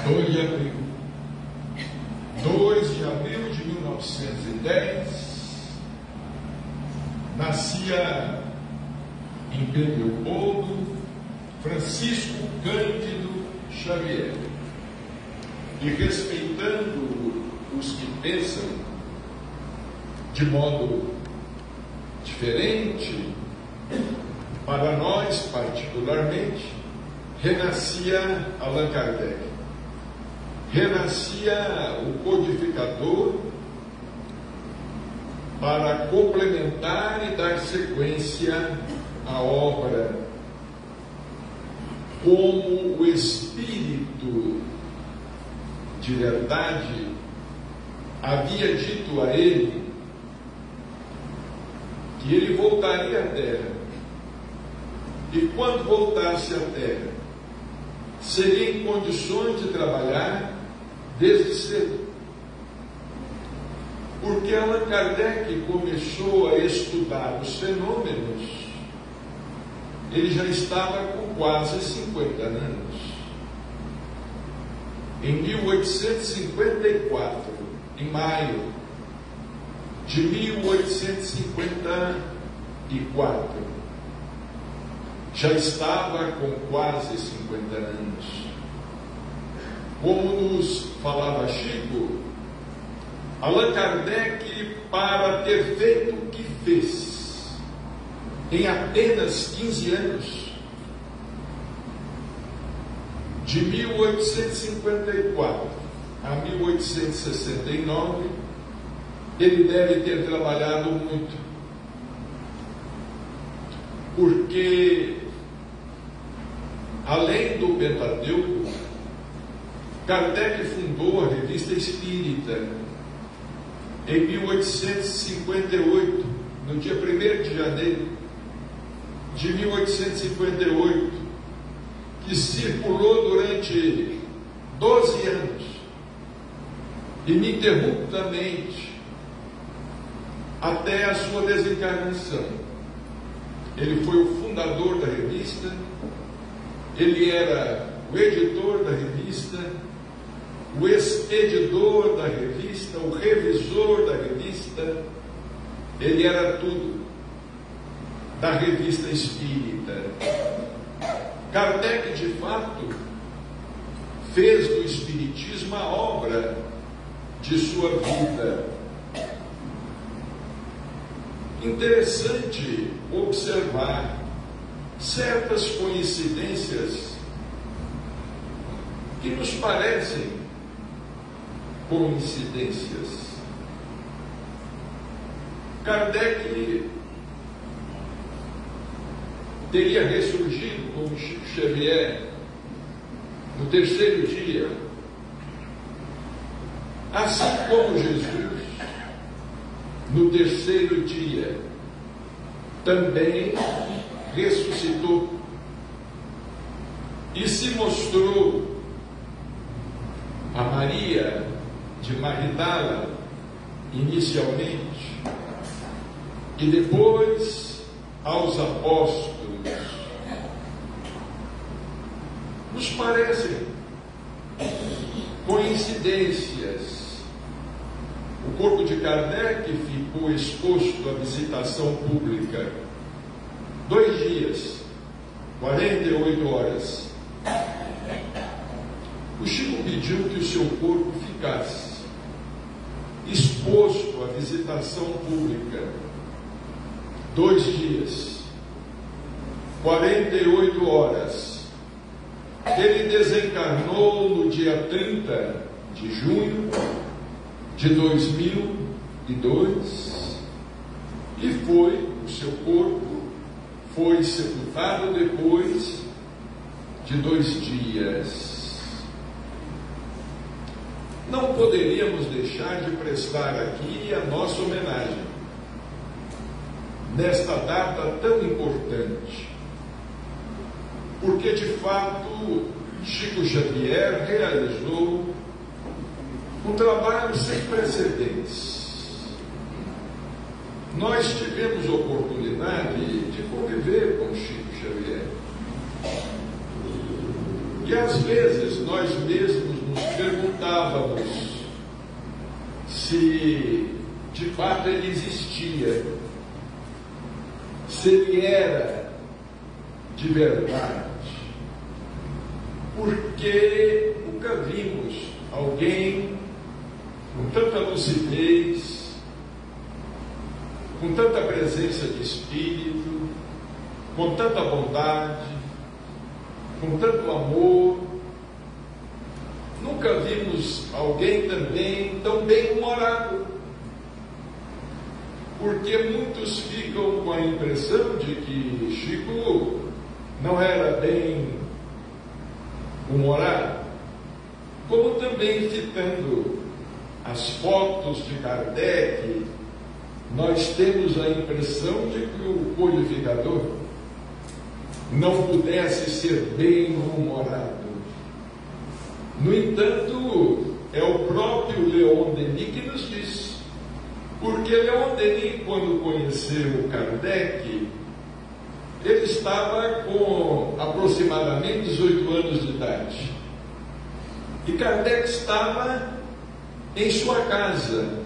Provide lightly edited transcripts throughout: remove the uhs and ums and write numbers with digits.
2 de abril. 2 de abril de 1910, nascia em Pedro Leopoldo Francisco Cândido Xavier. E respeitando os que pensam de modo diferente, para nós particularmente, renascia Allan Kardec. Renascia o codificador para complementar e dar sequência à obra, como o Espírito de verdade havia dito a ele que ele voltaria à Terra, e quando voltasse à Terra, seria em condições de trabalhar desde cedo. Porque Allan Kardec começou a estudar os fenômenos, ele já estava com quase 50 anos. Em 1854, em maio de 1854, já estava com quase 50 anos. Como nos falava Chico, Allan Kardec, para ter feito o que fez em apenas 15 anos, de 1854 a 1869, ele deve ter trabalhado muito, porque além do Pentateuco, Kardec fundou a Revista Espírita em 1858, no dia 1º de janeiro de 1858, que circulou durante 12 anos, ininterruptamente, até a sua desencarnação. Ele foi o fundador da revista, ele era o editor da revista, o expedidor da revista, o revisor da revista, ele era tudo da Revista Espírita. Kardec, de fato, fez do Espiritismo a obra de sua vida. Interessante observar certas coincidências que nos parecem coincidências. Kardec teria ressurgido como Chico Xavier no 3º dia, assim como Jesus no 3º dia também ressuscitou e se mostrou a Maria de Magdala inicialmente e depois aos apóstolos. Nos parecem coincidências. O corpo de Kardec ficou exposto à visitação pública 2 dias, 48 horas. O Chico pediu que o seu corpo ficasse exposto à visitação pública 2 dias, 48 horas. Ele desencarnou no dia 30 de junho de 2002 e o seu corpo foi sepultado depois de 2 dias. Não poderíamos deixar de prestar aqui a nossa homenagem nesta data tão importante, porque de fato Chico Xavier realizou um trabalho sem precedentes. Nós tivemos oportunidade de conviver com Chico Xavier Porque às vezes nós mesmos nos perguntávamos se de fato ele existia, se ele era de verdade, porque nunca vimos alguém com tanta lucidez, com tanta presença de espírito, com tanta bondade, com tanto amor. Nunca vimos alguém também tão bem-humorado, porque muitos ficam com a impressão de que Chico não era bem-humorado, como também fitando as fotos de Kardec, nós temos a impressão de que o codificador não pudesse ser bem-humorado. No entanto, é o próprio Leon Denis que nos diz, porque Leon Denis, quando conheceu Kardec, ele estava com aproximadamente 18 anos de idade. E Kardec estava em sua casa.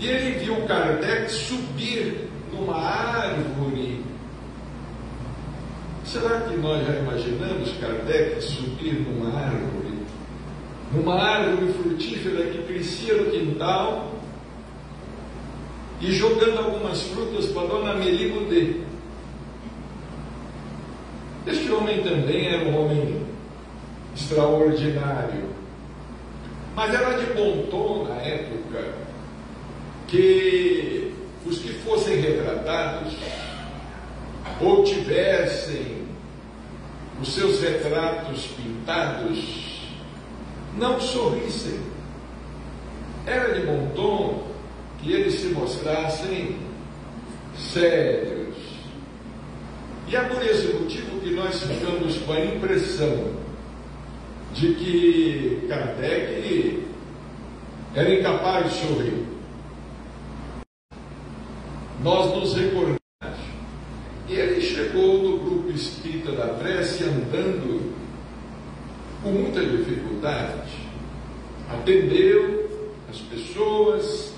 E ele viu Kardec subir numa árvore. Será que nós já imaginamos Kardec subir numa árvore? Numa árvore frutífera que crescia no quintal e jogando algumas frutas para Dona Amélie Boudet. Este homem também era um homem extraordinário, mas era de bom tom na época que os que fossem retratados ou tivessem os seus retratos pintados não sorrissem. Era de bom tom que eles se mostrassem sérios. E é por esse motivo que nós ficamos com a impressão de que Kardec era incapaz de sorrir. Nós nos recordamos, e ele chegou no grupo espírita da prece andando com muita dificuldade, atendeu as pessoas,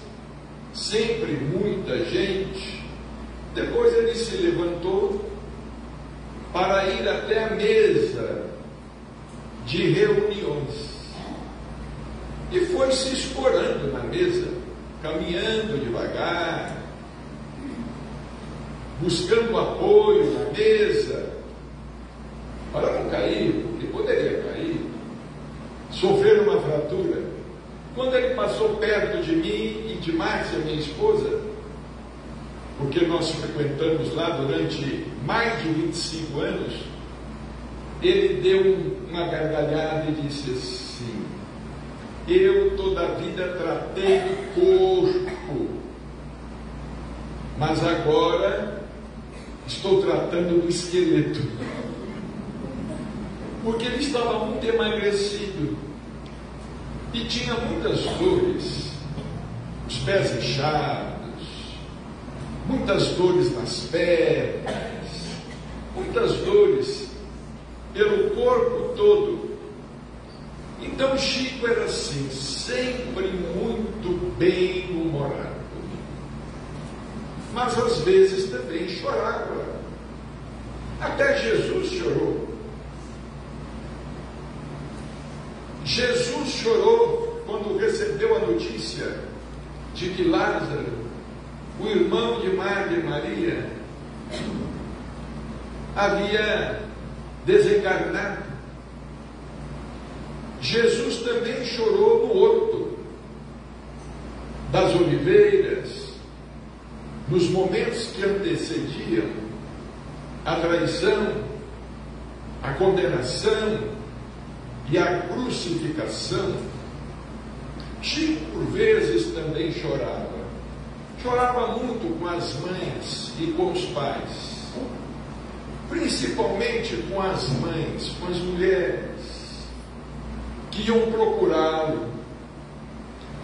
sempre muita gente. Depois ele se levantou para ir até a mesa de reuniões e foi se escorando na mesa, caminhando devagar, buscando apoio na mesa, para não cair, porque poderia cair, sofrer uma fratura. Quando ele passou perto de mim e de Márcia, minha esposa, porque nós frequentamos lá durante mais de 25 anos, ele deu uma gargalhada e disse assim: eu toda a vida tratei do corpo, mas agora estou tratando do esqueleto. Porque ele estava muito emagrecido e tinha muitas dores, os pés inchados, muitas dores nas pernas, muitas dores pelo corpo todo. Então Chico era assim, sempre muito bem-humorado, mas às vezes também chorava. Até Jesus chorou. Jesus chorou quando recebeu a notícia de que Lázaro, o irmão de Marta e Maria, havia desencarnado. Jesus também chorou no Horto das Oliveiras, nos momentos que antecediam a traição, a condenação e a crucificação. Chico, por vezes, também chorava. Chorava muito com as mães e com os pais, principalmente com as mães, com as mulheres que iam procurá-lo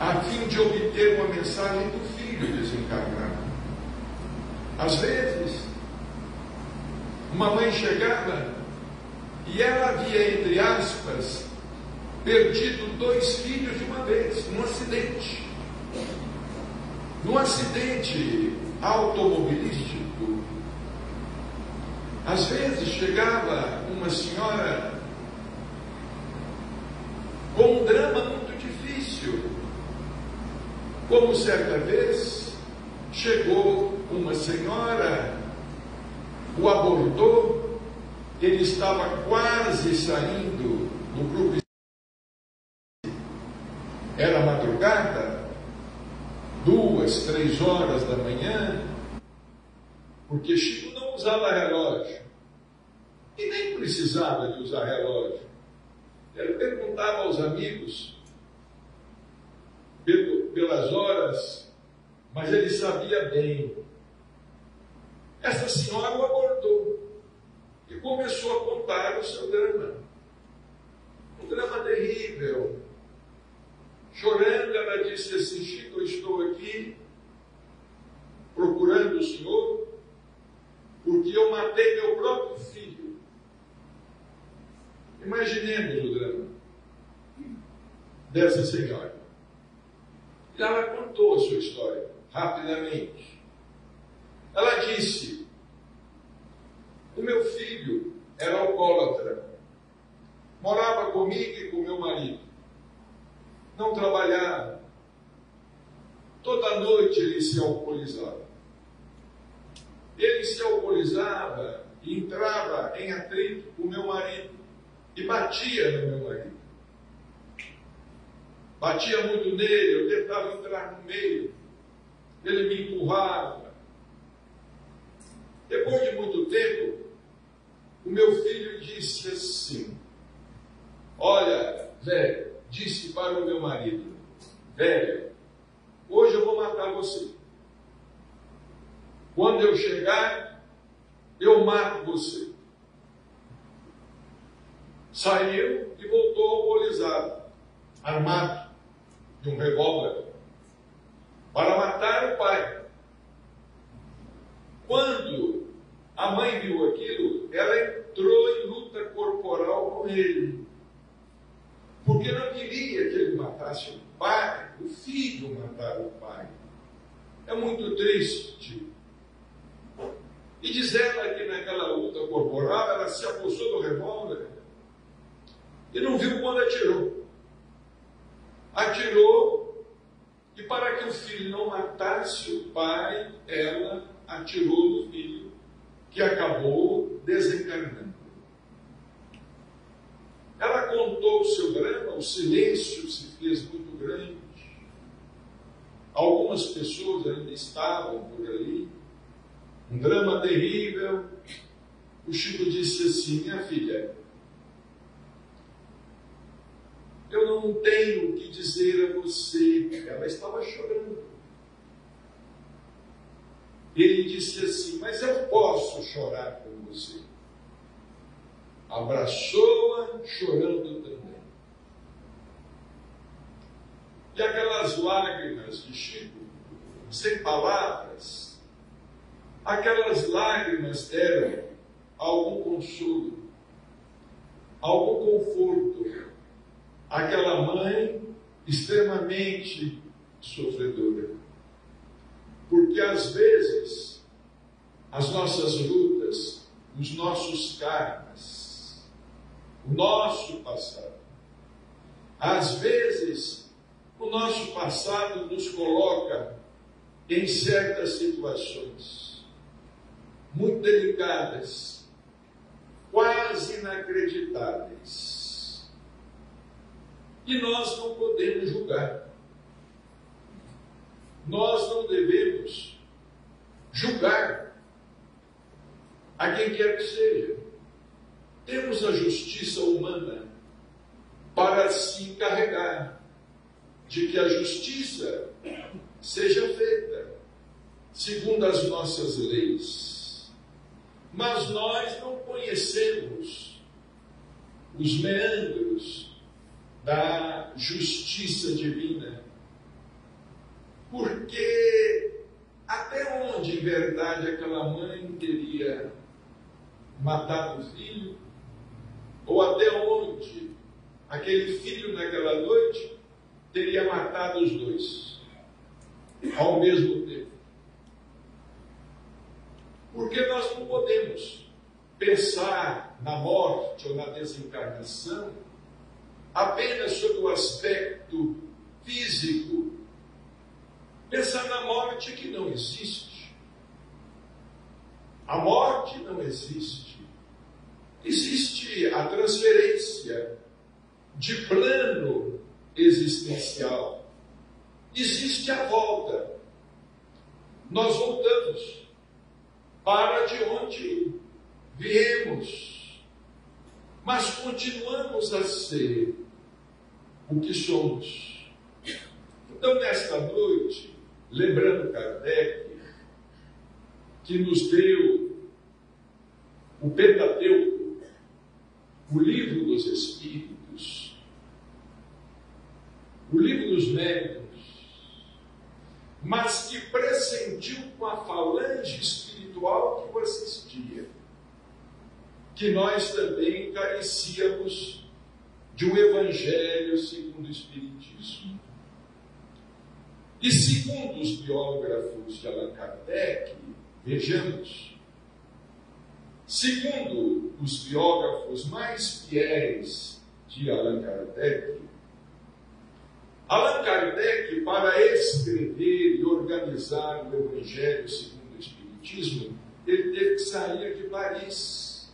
a fim de obter uma mensagem do filho desencarnado. Às vezes, uma mãe chegava E ela havia, entre aspas, perdido 2 filhos de uma vez, num acidente. Num acidente automobilístico. Às vezes chegava uma senhora com um drama muito difícil. Como certa vez chegou uma senhora, o abordou, ele estava quase saindo do grupo. Era madrugada, 2, 3 horas da manhã, porque Chico não usava relógio, e nem precisava de usar relógio. Ele perguntava aos amigos pelas horas, mas ele sabia bem. Essa senhora o abordou e começou a contar o seu drama. Um drama terrível. Chorando, ela disse assim: Chico, eu estou aqui procurando o senhor porque eu matei meu próprio filho. Imaginemos o drama dessa senhora. E ela contou a sua história rapidamente. Ela disse: o meu filho era alcoólatra, morava comigo e com meu marido. Não trabalhava. Toda noite ele se alcoolizava. Ele se alcoolizava e entrava em atrito com meu marido e batia no meu marido. Batia muito nele, eu tentava entrar no meio. Ele me empurrava. Depois de muito tempo, o meu filho disse assim: olha, velho, disse para o meu marido: velho, hoje eu vou matar você. Quando eu chegar, eu mato você. Saiu e voltou alcoolizado, armado de um revólver, para matar o pai. Quando a mãe viu aquilo, ela entrou em luta corporal com ele, porque não queria que ele matasse o pai, o filho matar o pai. É muito triste. E diz ela que naquela luta corporal, ela se apossou do revólver e não viu quando atirou. Atirou, e para que o filho não matasse o pai, ela atirou no filho, que acabou desencarnando. Ela contou o seu drama, o silêncio se fez muito grande. Algumas pessoas ainda estavam por ali. Um drama terrível. O Chico disse assim: minha filha, eu não tenho o que dizer a você. Ela estava chorando. Ele disse assim: mas eu posso chorar com você. Abraçou-a, chorando também. E aquelas lágrimas de Chico, sem palavras, aquelas lágrimas deram algum consolo, algum conforto àquela mãe extremamente sofredora. Porque às vezes as nossas lutas, os nossos karmas, o nosso passado, às vezes o nosso passado nos coloca em certas situações muito delicadas, quase inacreditáveis. E nós não podemos julgar. Nós não devemos julgar a quem quer que seja. Temos a justiça humana para se encarregar de que a justiça seja feita segundo as nossas leis. Mas nós não conhecemos os meandros da justiça divina, porque até onde em verdade aquela mãe teria matado o filho, ou até onde aquele filho naquela noite teria matado os dois ao mesmo tempo. Porque nós não podemos pensar na morte ou na desencarnação apenas sob o aspecto físico. Pensar na morte que não existe. A morte não existe. Existe a transferência de plano existencial. Existe a volta. Nós voltamos para de onde viemos, mas continuamos a ser o que somos. Então, nesta noite, lembrando Kardec, que nos deu o Pentateuco, o livro dos Espíritos, o livro dos médiuns, mas que pressentiu com a falange espiritual que o assistia, que nós também carecíamos de um Evangelho segundo o Espiritismo. E segundo os biógrafos de Allan Kardec, vejamos, segundo os biógrafos mais fiéis de Allan Kardec, para escrever e organizar o Evangelho segundo o Espiritismo, ele teve que sair de Paris.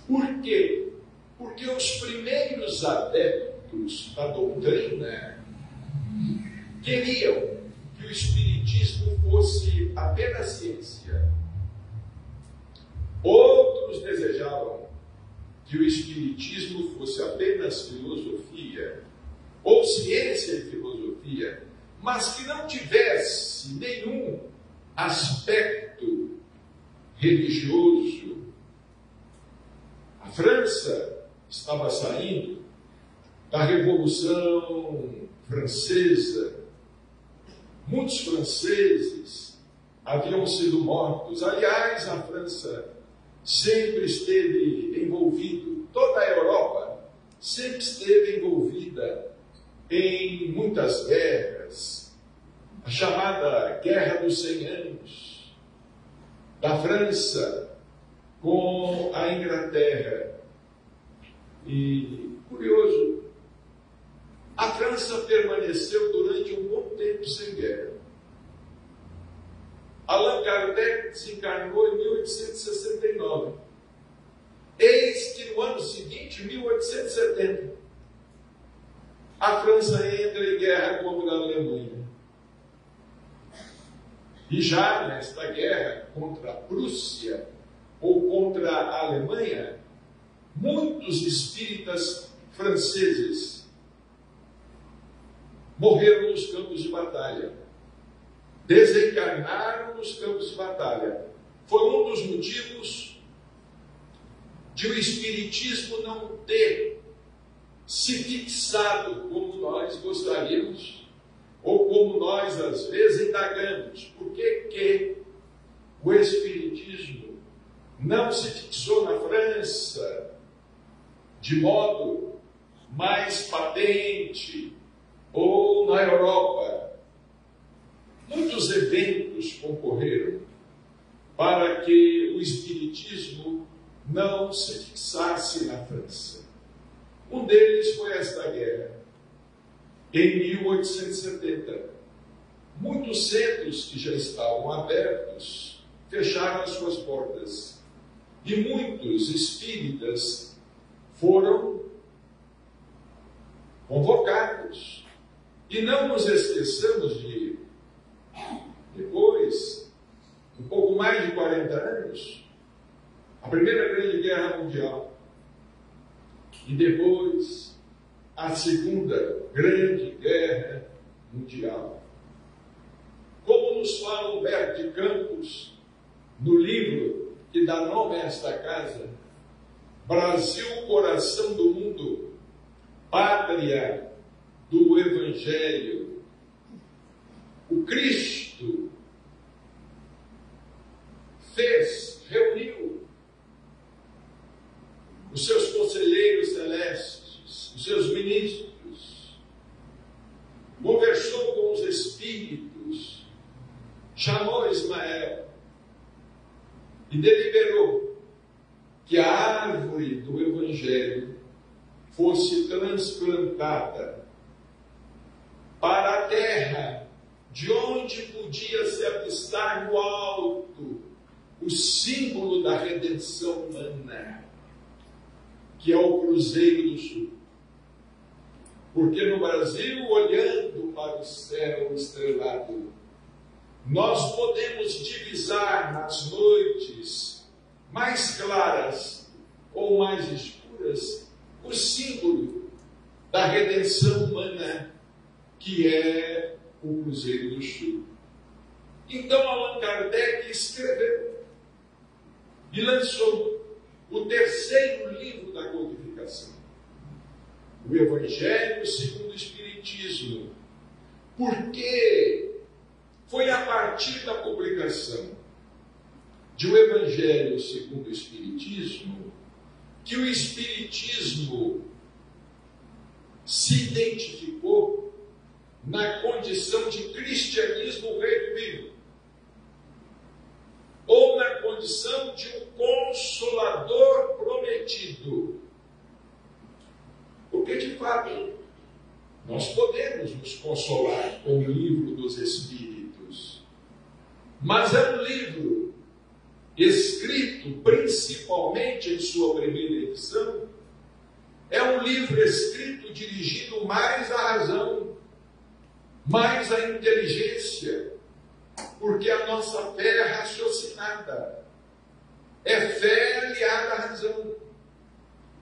Por quê? Porque os primeiros adeptos da doutrina queriam que o Espiritismo fosse apenas ciência. Outros desejavam que o Espiritismo fosse apenas filosofia, ou ciência e filosofia, mas que não tivesse nenhum aspecto religioso. A França estava saindo da Revolução Francesa. Muitos franceses haviam sido mortos. Aliás, a França sempre esteve envolvida, toda a Europa sempre esteve envolvida em muitas guerras. A chamada Guerra dos 100 Anos da França com a Inglaterra. E, curioso, a França permaneceu durante um bom tempo sem guerra. Allan Kardec desencarnou em 1869. Eis que no ano seguinte, 1870, a França entra em guerra contra a Alemanha. E já nesta guerra contra a Prússia, ou contra a Alemanha, muitos espíritas franceses morreram nos campos de batalha. Desencarnaram nos campos de batalha. Foi um dos motivos de o Espiritismo não ter se fixado como nós gostaríamos, ou como nós às vezes indagamos. Por que o Espiritismo não se fixou na França de modo mais patente, ou na Europa? Muitos eventos concorreram para que o Espiritismo não se fixasse na França. Um deles foi esta guerra, em 1870. Muitos centros que já estavam abertos fecharam as suas portas. E muitos espíritas foram convocados. E não nos esqueçamos de, depois, um pouco mais de 40 anos, a Primeira Grande Guerra Mundial. E depois, a Segunda Grande Guerra Mundial. Como nos fala Humberto de Campos, no livro que dá nome a esta casa, Brasil, Coração do Mundo, Pátria do Evangelho, o Cristo reuniu os seus conselheiros celestes, os seus ministros, conversou com os espíritos, chamou Ismael e deliberou que a árvore do Evangelho fosse transplantada para a terra, de onde podia se avistar no alto o símbolo da redenção humana, que é o Cruzeiro do Sul. Porque no Brasil, olhando para o céu estrelado, nós podemos divisar nas noites mais claras ou mais escuras o símbolo da redenção humana, que é o Cruzeiro do Sul. Então Allan Kardec escreveu e lançou o terceiro livro da codificação, o Evangelho segundo o Espiritismo, porque foi a partir da publicação de o Evangelho segundo o Espiritismo que o Espiritismo se identificou na condição de cristianismo revivido, ou na condição de um consolador prometido. Porque, de fato, nós podemos nos consolar com o livro dos Espíritos, mas é um livro escrito principalmente em sua primeira edição, é um livro escrito dirigido mais à razão, mais à inteligência, porque a nossa fé é raciocinada, é fé aliada à razão.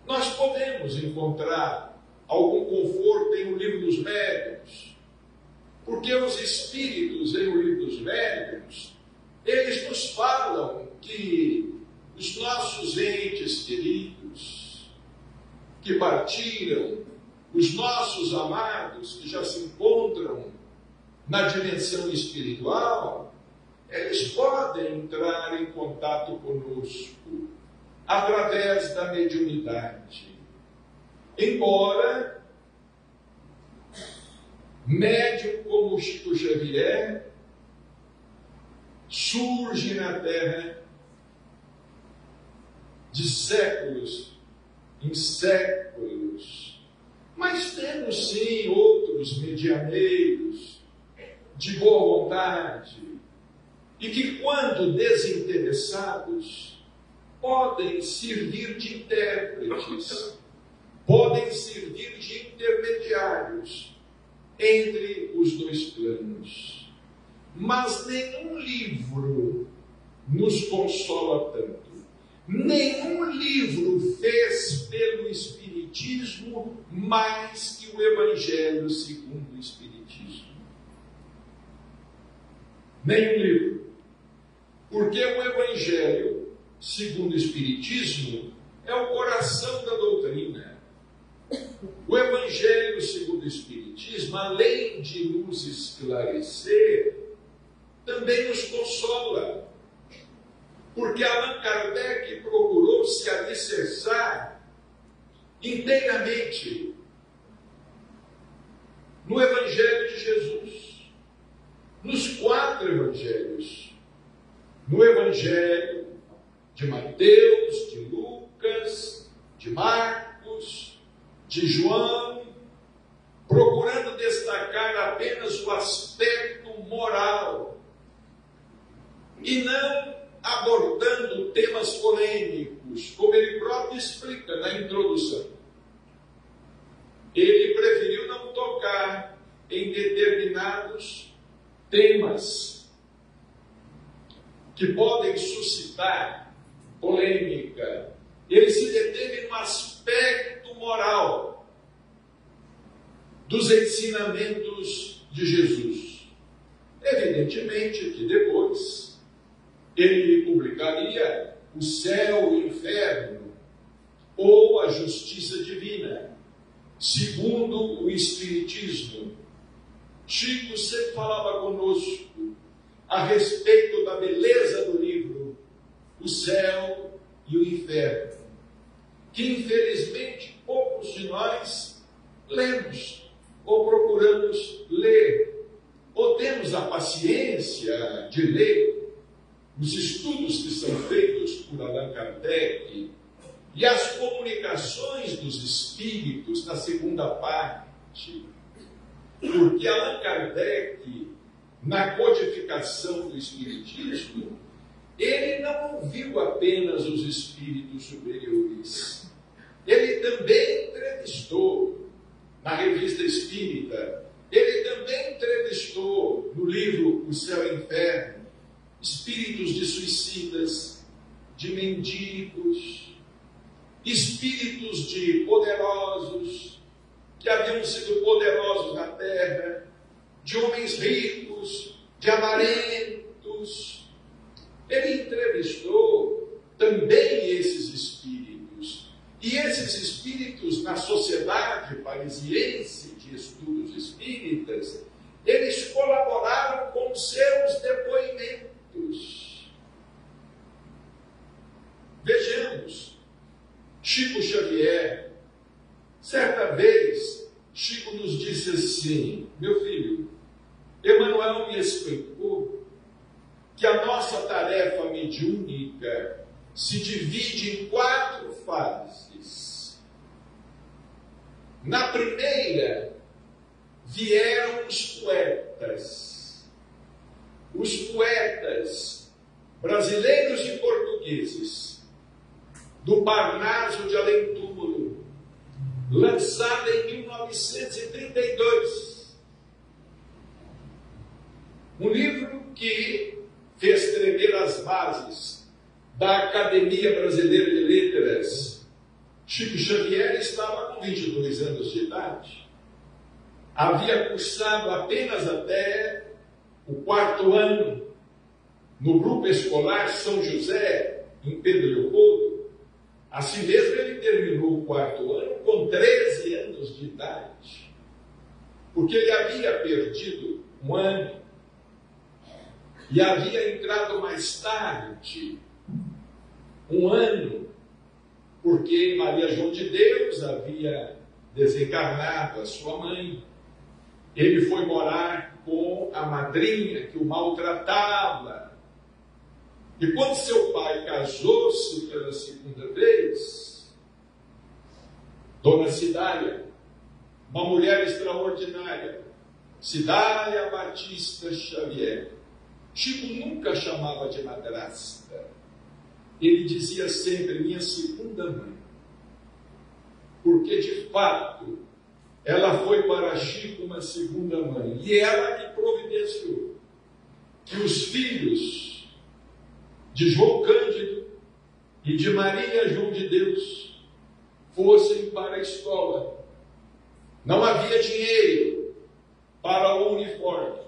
Nós podemos encontrar algum conforto em O Livro dos Médiuns, porque os espíritos em O Livro dos Médiuns, eles nos falam que os nossos entes queridos que partiram, os nossos amados que já se encontram na dimensão espiritual, eles podem entrar em contato conosco através da mediunidade. Embora médium como Chico Xavier surge na Terra de séculos em séculos, mas temos sim outros medianeiros de boa vontade e que, quando desinteressados, podem servir de intérpretes, podem servir de intermediários entre os dois planos. Mas nenhum livro nos consola tanto. Nenhum livro fez pelo Espiritismo mais que o Evangelho segundo o Espiritismo. Nenhum livro. Porque o Evangelho segundo o Espiritismo é o coração da doutrina. O Evangelho segundo o Espiritismo, além de nos esclarecer, também nos consola. Porque Allan Kardec procurou se alicerçar inteiramente no Evangelho de Jesus, nos 4 Evangelhos, no Evangelho de Mateus, de Lucas, de Marcos, de João, procurando destacar apenas o aspecto moral e não abordando temas polêmicos, como ele próprio explica na introdução. Ele preferiu não tocar em determinados temas que podem suscitar polêmica. Ele se deteve no aspecto moral dos ensinamentos de Jesus. Evidentemente que depois ele publicaria o céu e o inferno, ou a justiça divina, segundo o Espiritismo. Chico sempre falava conosco a respeito da beleza do livro, o céu e o inferno. que infelizmente poucos de nós lemos, ou procuramos ler, ou temos a paciência de ler os estudos que são feitos por Allan Kardec e as comunicações dos espíritos na segunda parte. Porque Allan Kardec, na codificação do Espiritismo, ele não ouviu apenas os espíritos superiores. Ele também entrevistou na Revista Espírita, ele também entrevistou no livro O Céu e o Inferno, espíritos de suicidas, de mendigos, espíritos de poderosos, que haviam sido poderosos na terra, de homens ricos, de avarentos. Ele entrevistou também esses espíritos. E esses espíritos, na Sociedade Parisiense de Estudos Espíritas, eles colaboraram com seus depoimentos. Vejamos, Chico Xavier, certa vez, Chico nos disse assim: meu filho, Emmanuel me explicou que a nossa tarefa mediúnica se divide em 4 fases. Na primeira, vieram os poetas. Os poetas brasileiros e portugueses, do Parnaso de Além Túmulo, lançada em 1932. Um livro que fez tremer as bases da Academia Brasileira de Letras. Chico Xavier estava com 22 anos de idade. Havia cursado apenas até o 4º ano no grupo escolar São José, em Pedro Leopoldo. Assim mesmo, ele terminou o 4º ano com 13 anos de idade, porque ele havia perdido um ano e havia entrado mais tarde, um ano, porque Maria João de Deus havia desencarnado a sua mãe. Ele foi morar com a madrinha que o maltratava. E quando seu pai casou-se pela segunda vez, Dona Cidália, uma mulher extraordinária, Cidália Batista Xavier, Chico nunca chamava de madrasta. Ele dizia sempre minha segunda mãe. Porque, de fato, ela foi para Chico uma segunda mãe. E ela que providenciou que os filhos de João Cândido e de Maria João de Deus fossem para a escola. Não havia dinheiro para o uniforme.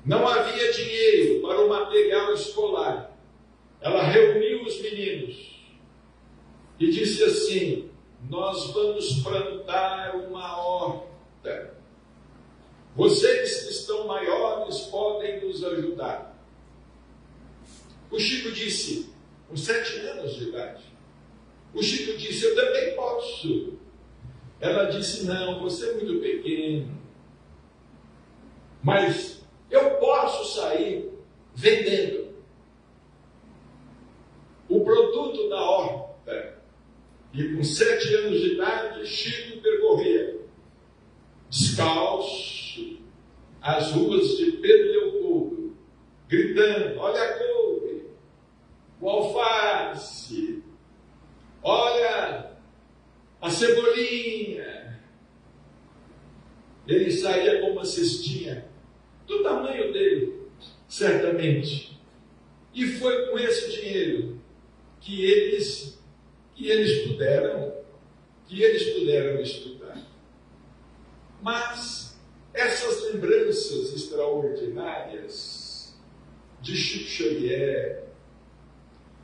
Não havia dinheiro para o material escolar. Ela reuniu os meninos e disse assim: nós vamos plantar uma horta. Vocês que estão maiores podem nos ajudar. O Chico disse, com 7 anos de idade, o Chico disse, eu também posso. Ela disse, não, você é muito pequeno, mas eu posso sair vendendo o produto da horta. E com 7 anos de idade, Chico percorria descalço as ruas de Pedro Leopoldo, gritando, olha a couve, o alface, olha a cebolinha. Ele saía com uma cestinha do tamanho dele, certamente. E foi com esse dinheiro que eles puderam estudar. Mas essas lembranças extraordinárias de Chico Xavier,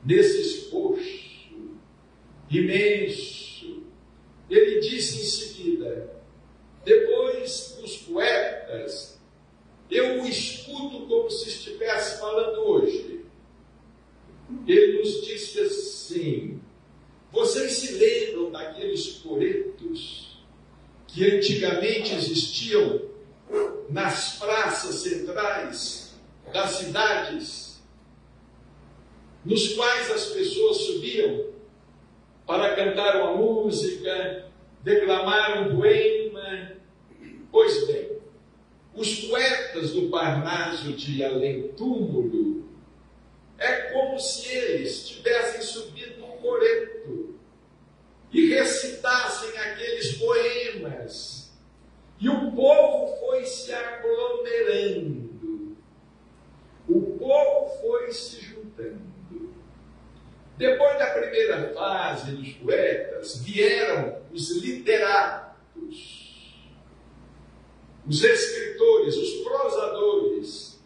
nesse esforço imenso, ele disse em seguida, depois dos poetas, eu o escuto como se estivesse falando hoje. Ele nos disse assim, Vocês se lembram daqueles coretos que antigamente existiam nas praças centrais das cidades, nos quais as pessoas subiam para cantar uma música, declamar um poema? Pois bem, os poetas do Parnaso de Além-Túmulo, é como se eles tivessem subido num coreto e recitassem aqueles poemas. E o povo foi se aglomerando. O povo foi se juntando. Depois da primeira fase dos poetas, vieram os literatos, os escritores, os prosadores.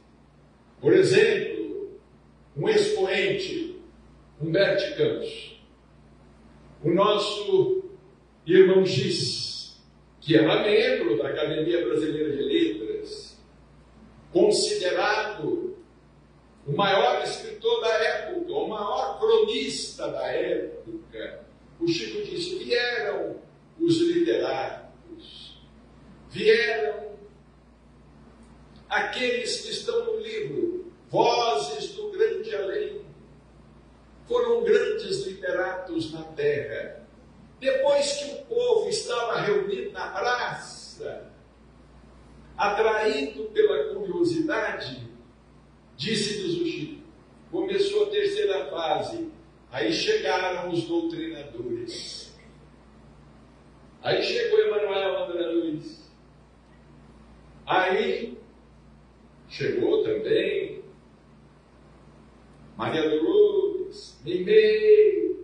Por exemplo, um expoente, Humberto Campos, o nosso irmão Giz, que era membro da Academia Brasileira de Letras, considerado o maior escritor da época, o maior cronista da época. O Chico disse: vieram os literatos, vieram aqueles que estão no livro Vozes do Grande Além. Foram grandes literatos na terra. Depois que o povo estava reunido na praça, atraído pela curiosidade, disse-nos o Chico, começou a terceira fase. Aí chegaram os doutrinadores. Aí chegou Emanuel André Luiz. Aí chegou também Maria Dolores, Mimei.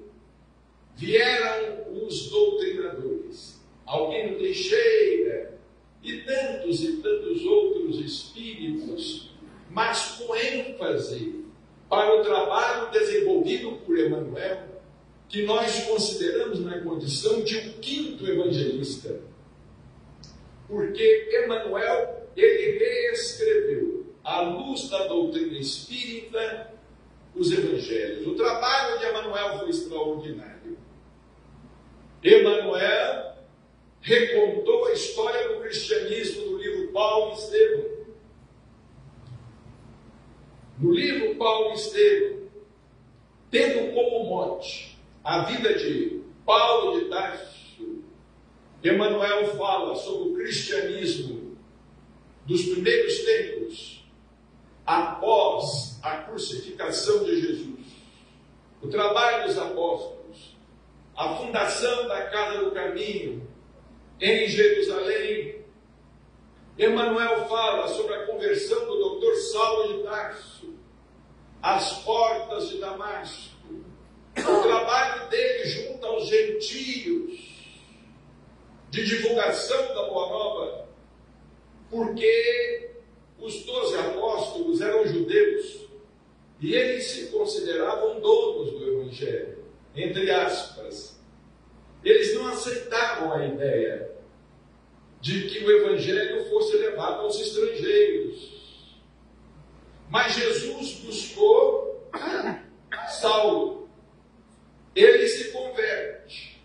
Vieram os doutrinadores, Albino Teixeira e tantos outros espíritos, mas com ênfase para o trabalho desenvolvido por Emanuel, que nós consideramos na condição de um quinto evangelista. Porque Emanuel, ele reescreveu, à luz da doutrina espírita, os evangelhos. O trabalho de Emanuel foi extraordinário. Emanuel recontou a história do cristianismo no livro Paulo e Estevão. No livro Paulo e Estevão, tendo como mote a vida de Paulo de Tarso, Emanuel fala sobre o cristianismo dos primeiros tempos, após a crucificação de Jesus, o trabalho dos apóstolos, a fundação da Casa do Caminho em Jerusalém. Emanuel fala sobre a conversão do Dr. Saulo de Tarso, as portas de Damasco, o trabalho dele junto aos gentios, de divulgação da Boa Nova, porque os 12 apóstolos eram judeus e eles se consideravam donos do Evangelho, entre aspas. Eles não aceitavam a ideia de que o Evangelho fosse levado aos estrangeiros. Mas Jesus buscou Saulo. Ele se converte.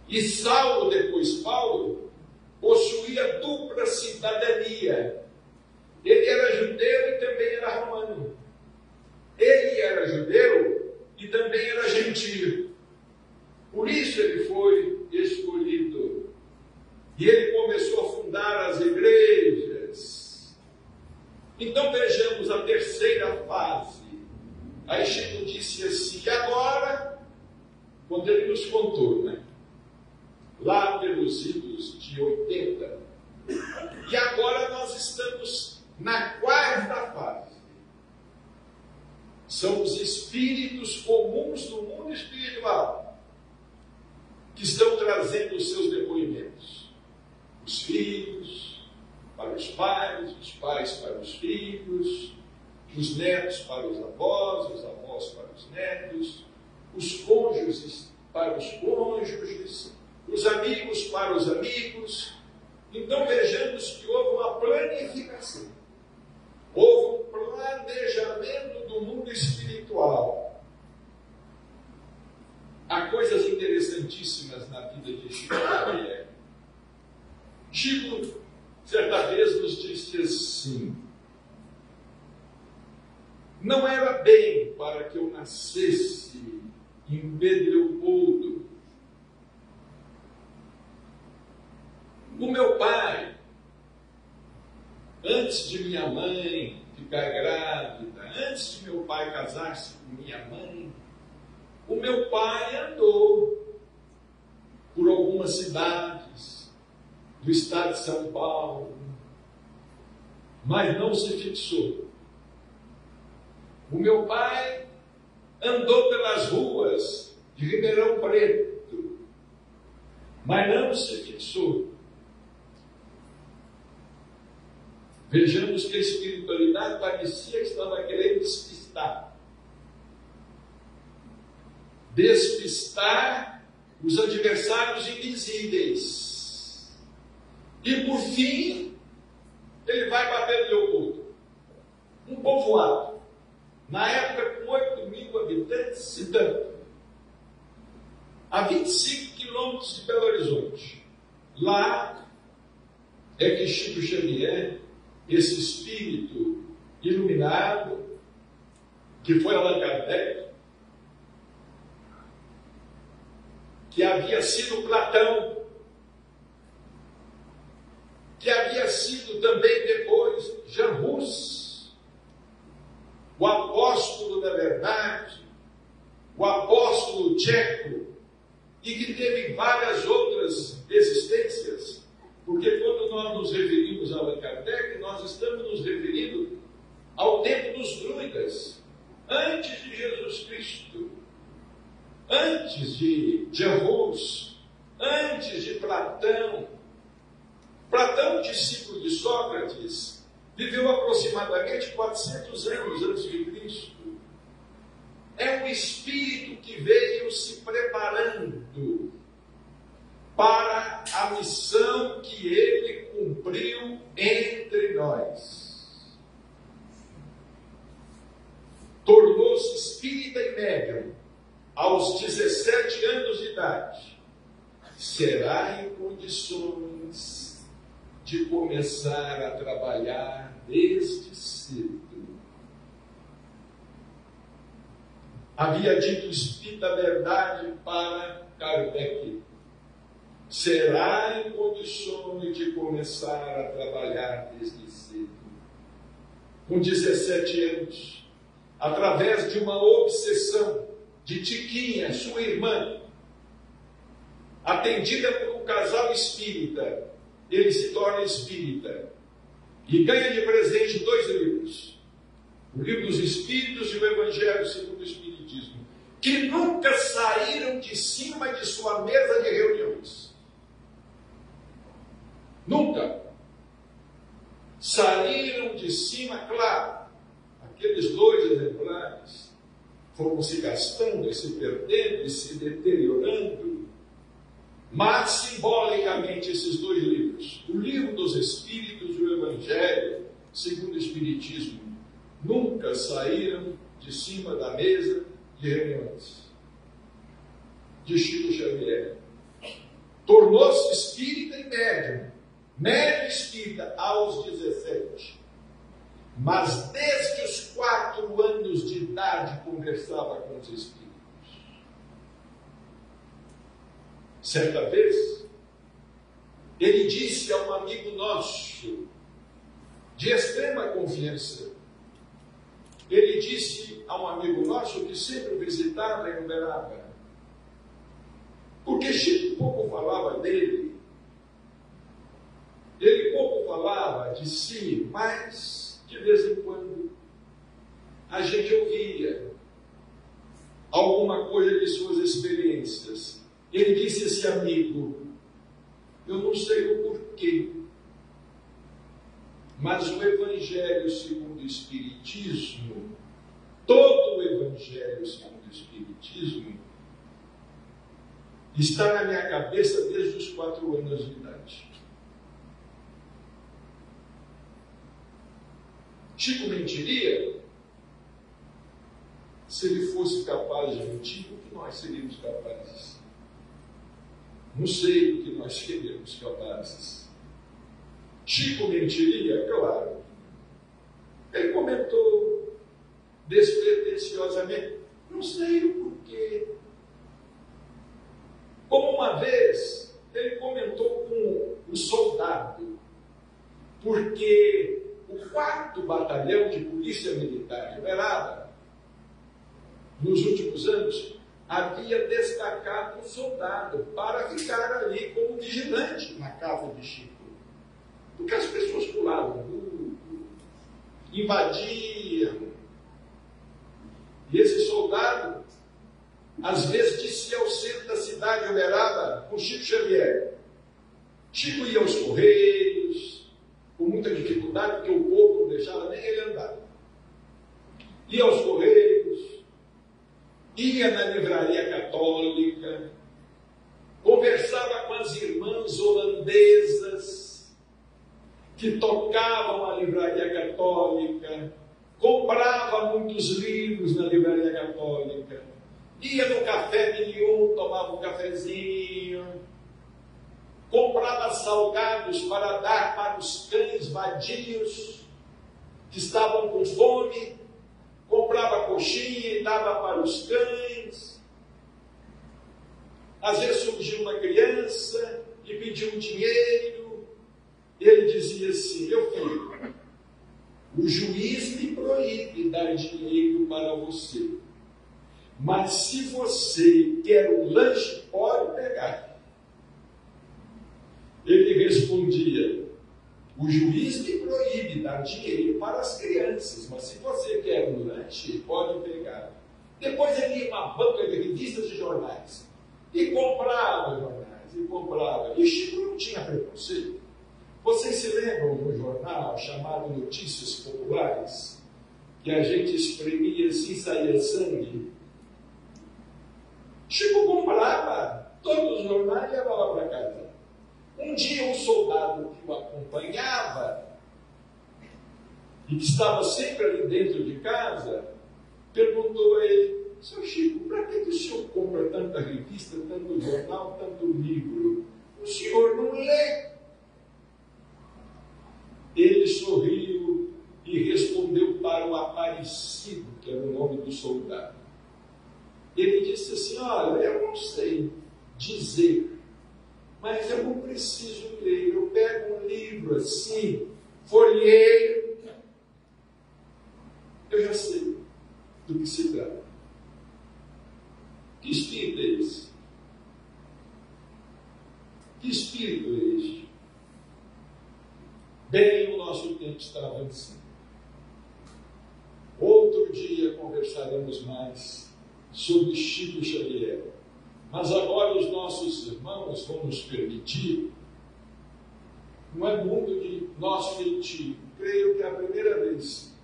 E Saulo, depois Paulo, possuía dupla cidadania. Ele era judeu e também era romano. Ele era judeu e também era gentio. Por isso ele foi escolhido. E ele começou a fundar as igrejas. Então vejamos a terceira fase. Aí Chico disse assim, e agora, quando ele nos contou, lá pelos idos de 80, e agora nós estamos na quarta fase. São os espíritos comuns do mundo espiritual que estão trazendo os seus depoimentos. Os filhos para os pais para os filhos, os netos para os avós para os netos, os cônjuges para os cônjuges, os amigos para os amigos. Então vejamos que houve uma planificação, houve um planejamento do mundo espiritual. Há coisas interessantíssimas na vida de Chico Xavier. Chico, certa vez, nos disse assim: não era bem para que eu nascesse em Pedro Leopoldo. O meu pai, antes de minha mãe ficar grávida, antes de meu pai casar-se com minha mãe, o meu pai andou por algumas cidades do estado de São Paulo, mas não se fixou. O meu pai andou pelas ruas de Ribeirão Preto, mas não se fixou. Vejamos que a espiritualidade parecia que estava querendo despistar os adversários invisíveis. E por fim, ele vai para Pedro Leopoldo, um povoado, na época com 8.000 habitantes e tanto, a 25 quilômetros de Belo Horizonte. Lá é que Chico Xavier, esse espírito iluminado, que foi Allan Kardec, que havia sido Platão, que havia sido também depois Jean Hus, o apóstolo da verdade, o apóstolo tcheco, e que teve várias outras existências, porque quando nós nos referimos a Allan Kardec, nós estamos nos referindo ao tempo dos druidas, antes de Jesus Cristo, antes de Jean Hus, antes de Platão. Platão, discípulo de Sócrates, viveu aproximadamente 400 anos antes de Cristo. É um espírito que veio se preparando para a missão que ele cumpriu entre nós. Tornou-se espírita e médium aos 17 anos de idade. Será em condições de começar a trabalhar desde cedo. Havia dito o Espírito da Verdade para Kardec: será em condições de começar a trabalhar desde cedo. Com 17 anos, através de uma obsessão de Tiquinha, sua irmã, atendida por um casal espírita, ele se torna espírita e ganha de presente 2 livros: o Livro dos Espíritos e o Evangelho segundo o Espiritismo, que nunca saíram de cima de sua mesa de reuniões. Nunca saíram de cima, claro, aqueles 2 exemplares foram se gastando e se perdendo e se deteriorando, mas simbolicamente esses 2 livros, o Livro dos Espíritos e o Evangelho segundo o Espiritismo, nunca saíram de cima da mesa de reuniões de Chico Xavier. Tornou-se espírita e médium, médium espírita aos 17. Mas desde os 4 anos de idade conversava com os espíritos. Certa vez, ele disse a um amigo nosso, de extrema confiança, ele disse a um amigo nosso que sempre o visitava em Uberaba, porque Chico pouco falava dele, ele pouco falava de si, mas de vez em quando a gente ouvia alguma coisa de suas experiências. Ele disse a esse amigo: eu não sei o porquê, mas o Evangelho segundo o Espiritismo, todo o Evangelho segundo o Espiritismo, está na minha cabeça desde os 4 anos de idade. Chico mentiria se ele fosse capaz de mentir, o que nós seríamos capazes? Não sei o que nós queremos, capazes. Chico mentiria? Claro. Ele comentou despretensiosamente, não sei o porquê. Como uma vez, ele comentou com o soldado, porque o 4º Batalhão de Polícia Militar de Uberaba, nos últimos anos, havia destacado um soldado para ficar ali como vigilante na casa de Chico. Porque as pessoas pulavam, invadiam. E esse soldado, às vezes, descia ao centro da cidade de Uberaba com Chico Xavier. Chico ia aos Correios, com muita dificuldade, porque o povo não deixava nem ele andar. Ia aos Correios, ia na livraria católica, conversava com as irmãs holandesas que tocavam a livraria católica, comprava muitos livros na livraria católica, ia no Café Mignon, tomava um cafezinho, comprava salgados para dar para os cães vadios que estavam com fome, comprava coxinha e dava para os cães. Às vezes surgiu uma criança e pediu um dinheiro, ele dizia assim: meu filho, o juiz me proíbe dar dinheiro para você, mas se você quer um lanche, pode pegar. Ele respondia: o juiz me proíbe dar dinheiro para as crianças, mas se você quer um lanche, pode pegar. Depois ele ia uma banca de revistas e jornais, e comprava jornais, e comprava. E Chico não tinha preconceito. Vocês se lembram de um jornal chamado Notícias Populares, que a gente espremia assim, saía sangue? Chico comprava todos os jornais e levava para casa. Um dia um soldado que o acompanhava e que estava sempre ali dentro de casa, perguntou a ele: seu Chico, para que o senhor compra tanta revista, tanto jornal, tanto livro? O senhor não lê? Ele sorriu e respondeu para o Aparecido, que era o nome do soldado. Ele disse assim: olha, eu não sei dizer, mas eu não preciso ler. Eu pego um livro assim, folheio, eu já sei do que se trata. Que espírito é esse? Que espírito é este? Bem, o nosso tempo está avançando. Outro dia conversaremos mais sobre Chico Xavier. Mas agora os nossos irmãos vão nos permitir, não é mundo de nosso feitio, creio que é a primeira vez,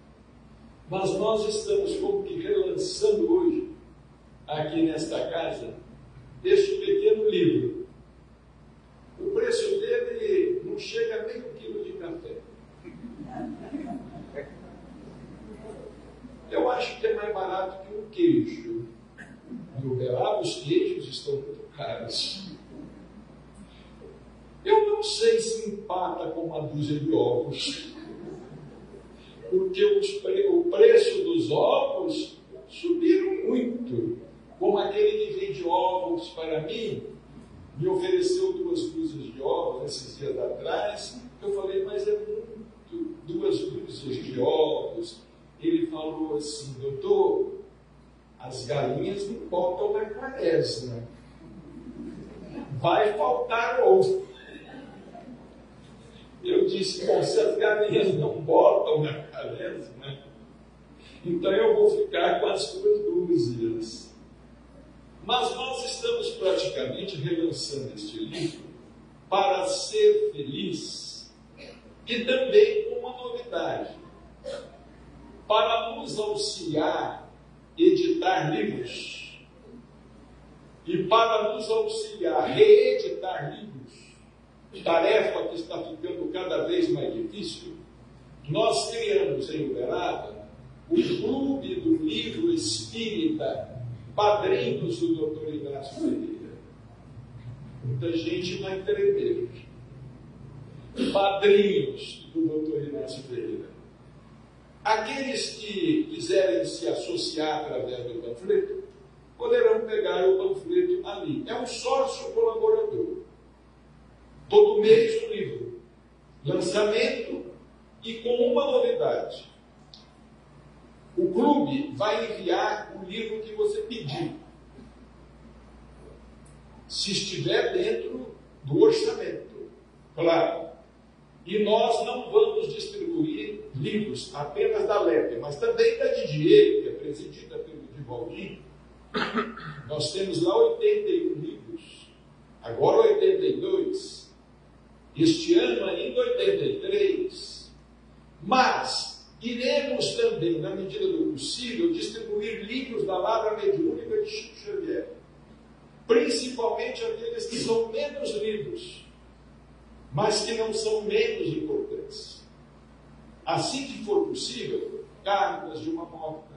mas nós estamos como que relançando hoje, aqui nesta casa, este pequeno livro. O preço dele não chega a meio quilo de café. Eu acho que é mais barato que um queijo. Em Uberaba, os queijos estão muito caros. Eu não sei se empata com uma dúzia de ovos, porque o preço dos ovos subiram muito. Como aquele que vende ovos para mim, me ofereceu 2 dúzias de ovos esses dias atrás. Eu falei, mas é muito, 2 dúzias de ovos. Ele falou assim: doutor, as galinhas não botam na quaresma, vai faltar ovo. Eu disse: bom, se as galinhas não botam na quaresma, então eu vou ficar com as 2 dúzias. Mas nós estamos praticamente relançando este livro para ser feliz, e também com uma novidade, para nos auxiliar editar livros, e para nos auxiliar reeditar livros, tarefa que está ficando cada vez mais difícil. Nós criamos em Uberaba o Clube do Livro Espírita, padrinhos do Dr. Inácio Pereira. Muita gente vai tremer. Padrinhos do Dr. Inácio Ferreira. Aqueles que quiserem se associar através do panfleto, poderão pegar o panfleto ali. É um sócio colaborador. Todo mês um livro. Lançamento e com uma novidade. O clube vai enviar o livro que você pediu. Se estiver dentro do orçamento. Claro. E nós não vamos distribuir livros apenas da LEP, mas também da Didier, que é presidida pelo Divaldinho. Nós temos lá 81 livros, agora 82, este ano ainda 83, mas iremos também, na medida do possível, distribuir livros da Lavra Mediúnica de Chico Xavier, principalmente aqueles que são menos lidos, mas que não são menos importantes. Assim que for possível, Cartas de uma Morta.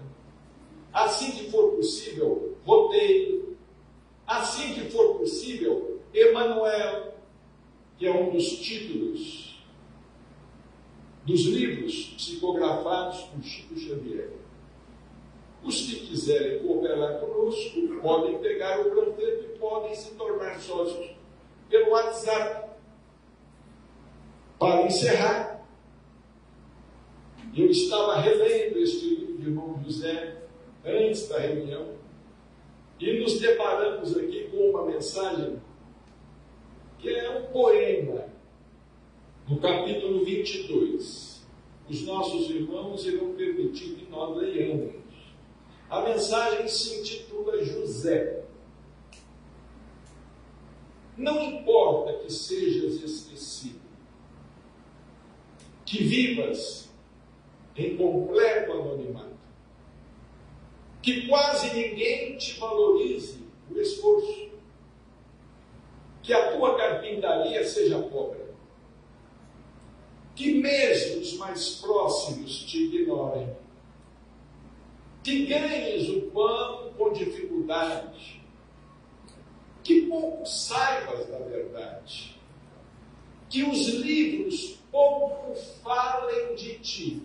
Assim que for possível, Roteiro. Assim que for possível, Emanuel, que é um dos títulos dos livros psicografados por Chico Xavier. Os que quiserem cooperar conosco podem pegar o panfleto e podem se tornar sócios pelo WhatsApp. Para encerrar, eu estava relendo este livro de irmão José antes da reunião e nos deparamos aqui com uma mensagem que é um poema no capítulo 22. Os nossos irmãos irão permitir que nós leiamos. A mensagem se intitula José. Não importa que sejas esquecido, que vivas em completo anonimato, que quase ninguém te valorize o esforço, que a tua carpintaria seja pobre, que mesmo os mais próximos te ignorem, que ganhes o pão com dificuldade, que pouco saibas da verdade, que os livros pouco falem de ti,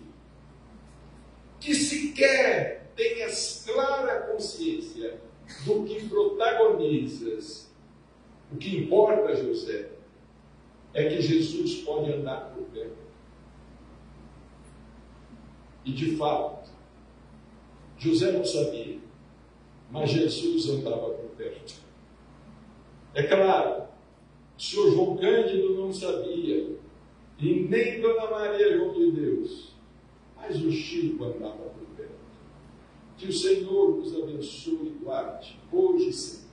que sequer tenhas clara consciência do que protagonizas. O que importa, José, é que Jesus pode andar por perto. E de fato, José não sabia, mas Jesus andava por perto. É claro, o senhor João Cândido não sabia, e nem Dona Maria João de Deus, mas o Chico andava por perto. Que o Senhor nos abençoe e guarde, hoje e sempre.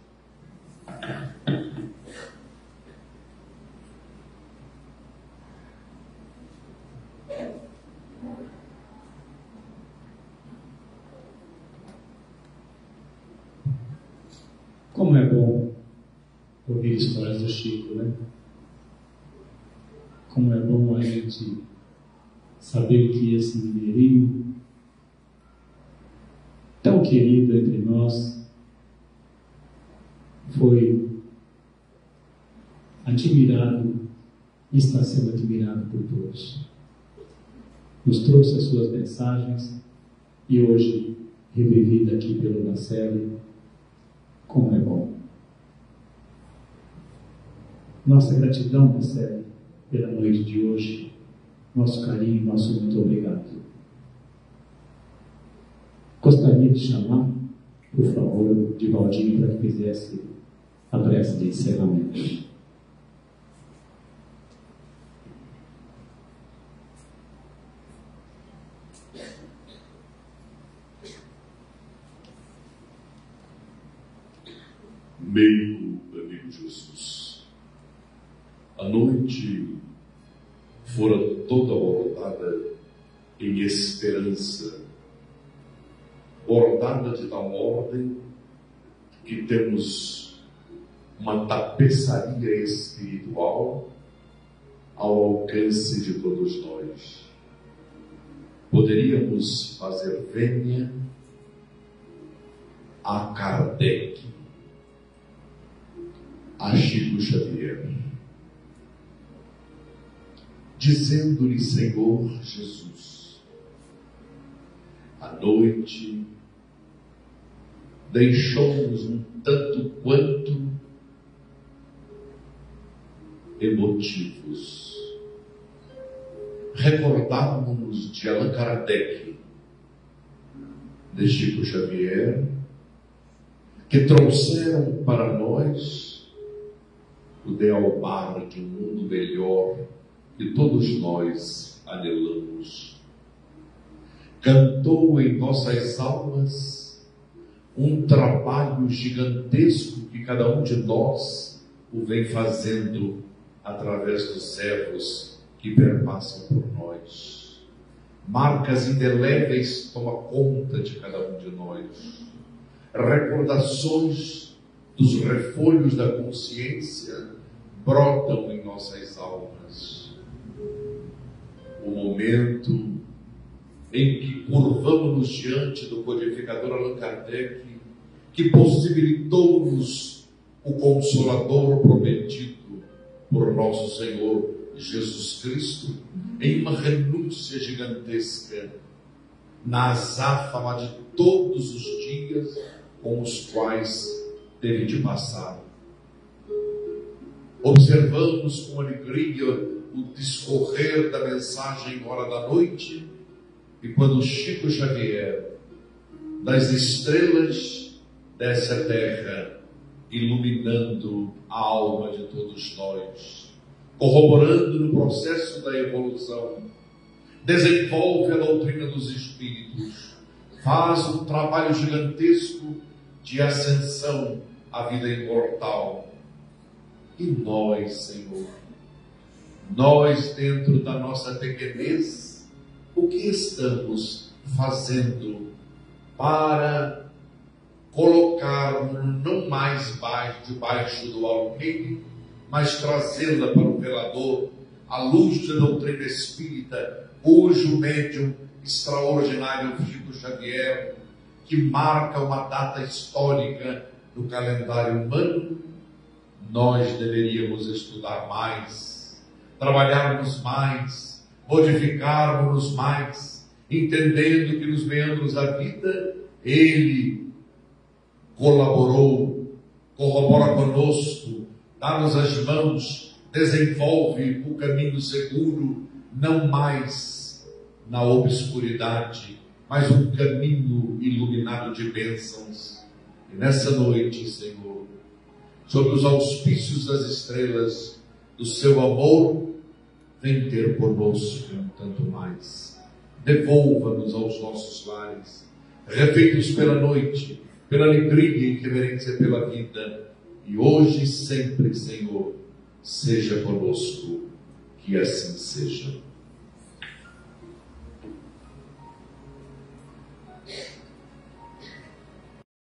Como é bom ouvir histórias do Chico, né? Como é bom a gente saber que esse mineirinho, tão querido entre nós, foi admirado e está sendo admirado por todos. Nos trouxe as suas mensagens e hoje, revivida aqui pelo Marcelo, como é bom. Nossa gratidão, Marcelo, pela noite de hoje, nosso carinho, nosso muito obrigado. Gostaria de chamar, por favor, Divaldinho para que fizesse a prece de encerramento. Meu amigo Jesus, a noite fora toda bordada em esperança, bordada de tal ordem que temos uma tapeçaria espiritual ao alcance de todos nós. Poderíamos fazer vênia a Kardec, a a Chico Xavier, dizendo-lhe: Senhor Jesus, a noite deixou-nos um tanto quanto emotivos. Recordávamos de Allan Kardec, de Chico Xavier, que trouxeram para nós o ideal de um mundo melhor que todos nós anelamos. Cantou em nossas almas um trabalho gigantesco que cada um de nós o vem fazendo através dos servos que perpassam por nós. Marcas indeléveis tomam conta de cada um de nós. Recordações dos refolhos da consciência brotam em nossas almas. O momento em que curvamos-nos diante do codificador Allan Kardec, que possibilitou-nos o Consolador prometido por nosso Senhor Jesus Cristo, em uma renúncia gigantesca, na azáfama de todos os dias com os quais teve de passar. Observamos com alegria o discorrer da mensagem hora da noite, e quando Chico Xavier, das estrelas desce à terra, iluminando a alma de todos nós, corroborando no processo da evolução, desenvolve a doutrina dos Espíritos, faz um trabalho gigantesco de ascensão à vida imortal. E nós, Senhor, nós dentro da nossa pequenez, o que estamos fazendo para colocar-nos não mais debaixo do alqueire, mas trazê-la para o velador, à luz da doutrina espírita, cujo médium extraordinário Chico Xavier, que marca uma data histórica no calendário humano, nós deveríamos estudar mais, trabalharmos mais, modificarmos mais, entendendo que nos meandros da vida Ele colaborou, corrobora conosco, dá-nos as mãos, desenvolve o caminho seguro, não mais na obscuridade, mas um caminho iluminado de bênçãos. E nessa noite, Senhor, sob os auspícios das estrelas do seu amor, vem ter conosco um tanto mais. Devolva-nos aos nossos lares, refeitos pela noite, pela alegria e reverência pela vida, e hoje e sempre, Senhor, seja conosco, que assim seja.